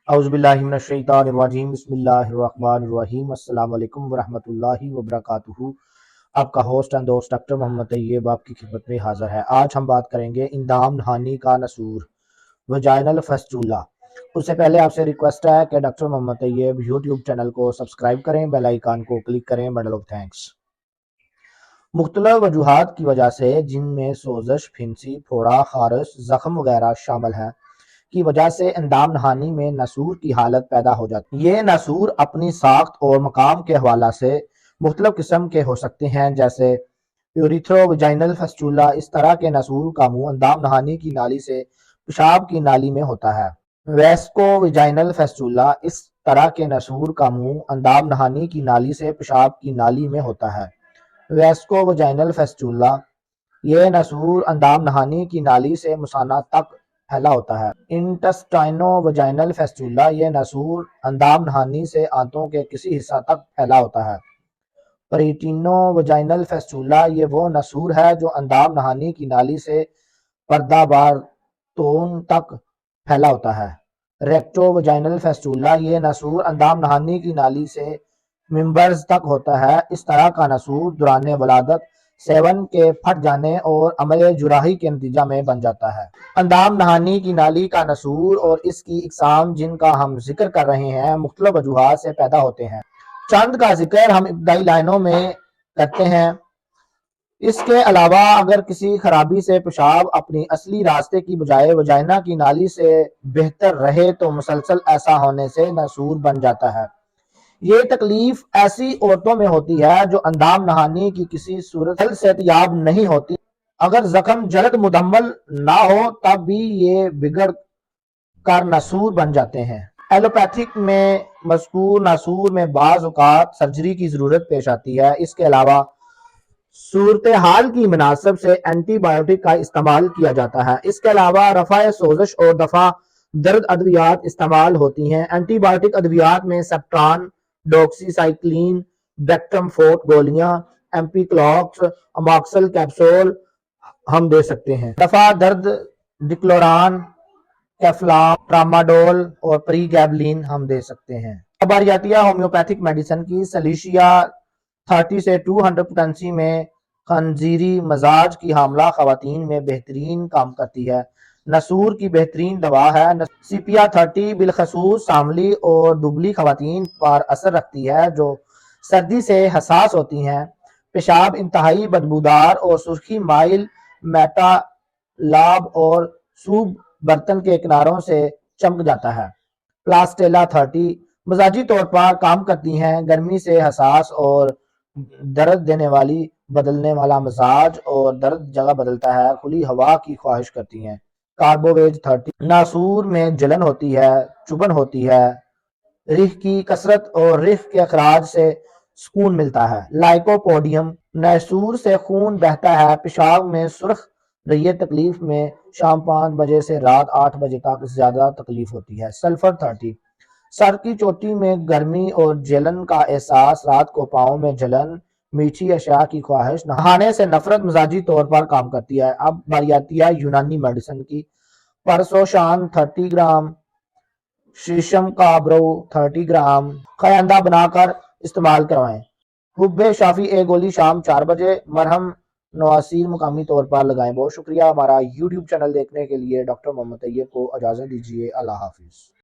अऊज़ुबिल्लाहिमिनश्शैतानिर्रजीम बिस्मिल्लाहिर्रहमानिर्रहीम अस्सलाम वालेकुम वरहमतुल्लाहि वबरकातुहू। आपका होस्ट एंड दोस्त डॉक्टर मोहम्मद तैयब आपकी खिदमत में हाजिर है। आज हम बात करेंगे इंदाम नहानी का नसूर, वजाइनल फस्टूला। उससे पहले आपसे रिक्वेस्ट है कि doctor Mohammad Tayyab YouTube channel को सब्सक्राइब करें, बेल आइकन को क्लिक करें। Bundle of thanks. मुख्तलिफ वजूहात की वजह से, जिनमें सोजश, फिंसी, फोड़ा, खारश, जख्म वगैरह शामिल हैं, की वजह से इंदाम नहानी में नसूर की हालत पैदा हो जाती है। ये नसूर अपनी साख्त और मकाम के हवाला से मुख्तलिफ किस्म के हो सकते हैं, जैसे यूरिथ्रोवजाइनल फस्टूला। इस तरह के नसूर का मुंह इंदाम नहानी की नाली से पेशाब की नाली में होता है। वेस्कोवजाइनल फस्टूला। इस तरह के नसूर का मुंह इंदाम नहानी की नाली से पेशाब की नाली में होता है। वेस्कोवजाइनल फस्टूला। ये नसूर अंदाम नहानी की नाली से मुसाना तक फैला होता है। इंटेस्टाइनो-वजाइनल फस्टूला। ये नसूर अंदाम नहानी से आंतों के किसी हिस्सा तक फैला होता है। पेरिटिनो-वजाइनल फस्टूला। ये वो नसूर है जो अंदाम नहानी की नाली से पर्दाबारतोन तक फैला होता है। रेक्टो-वजाइनल फस्टूला। ये नसूर अंदाम नहानी की नाली से मिम्बर्स तक होता है। इस तरह का नसूर दौरान वलादत सेवन के फट जाने और अमल जुराही के नतीजा में बन जाता है। अंदाम नहानी की नाली का नसूर और इसकी इकसाम जिनका हम जिक्र कर रहे हैं, मुख्तलिफ वजूहात से पैदा होते हैं। चंद का जिक्र हम इब्तदाई लाइनों में करते हैं। इसके अलावा अगर किसी खराबी से पेशाब अपनी असली रास्ते की बजाय वजाइना की नाली से बेहतर रहे तो मुसलसल ऐसा होने से नसूर बन जाता है। ये तकलीफ ऐसी औरतों में होती है जो अंदाम नहानी की किसी सूरत सेहतयाब नहीं होती। अगर जख्म जल्द मुदम्मल ना हो तब भी ये बिगड़ कर नसूर बन जाते हैं। एलोपैथिक में मज़कूर नसूर में बाज़ औक़ात सर्जरी की ज़रूरत पेश आती है। इसके अलावा सूरत हाल की मुनासब से एंटीबायोटिक का इस्तेमाल किया जाता है। इसके अलावा रफ़ा सोजश और दफ़ा दर्द अद्वियात इस्तेमाल होती हैं। एंटीबायोटिक अद्वियात में सेप्ट्रान, डॉक्सीसाइक्लिन, बैक्ट्रम फोर्ट गोलियां, एम्पीक्लॉक्स, अमॉक्सल कैप्सूल हम दे सकते हैं। दफा दर्द डिक्लोरान, कैफ्लाम, ट्रामाडोल और प्रीगैबलिन हम दे सकते हैं। खबरियातिया होम्योपैथिक मेडिसिन की सलीशिया 30 से 200 पोटेंसी में खंजीरी मजाज की हामला खवातीन में बेहतरीन काम करती है। नसूर की बेहतरीन दवा है। सीपिया 30 बिलखसूस सामली और दुबली खवातीन पर असर रखती है जो सर्दी से हसास होती हैं। पेशाब इंतहाई बदबूदार और सुर्खी माइल मेटा लाब और सूब बर्तन के किनारों से चमक जाता है। प्लास्टेला 30 मजाजी तौर पर काम करती हैं। गर्मी से हसास और दर्द देने वाली बदलने वाला मजाज और दर्द जगह बदलता है, खुली हवा की ख्वाहिश करती हैं। कार्बोवेज 30 नासूर में जलन होती है, चुभन होती है, रिह की कसरत और रिह के अखराज से सुकून मिलता है। लाइकोपोडियम नसूर से खून बहता है, पेशाब में सुर्ख रही तकलीफ में शाम 5 बजे से रात 8 बजे तक ज्यादा तकलीफ होती है। सल्फर 30 सर की चोटी में गर्मी और जलन का एहसास, रात को पाँव में जलन, मीठी अशिया की ख्वाहिश, नहाने से नफरत मजाजी तौर पर काम करती है। अब बारी आती है यूनानी मेडिसिन की। परसोशान 30 ग्राम, शीशम का ब्रो 30 ग्राम खयांदा बनाकर इस्तेमाल करवाएं। हुब्बे शाफी एक गोली शाम 4 बजे, मरहम नवासीर मुकामी तौर पर लगाएं। बहुत शुक्रिया हमारा यूट्यूब चैनल देखने के लिए। डॉक्टर मोहम्मद तैयब को इजाज़त दीजिए। अल्लाह हाफिज़।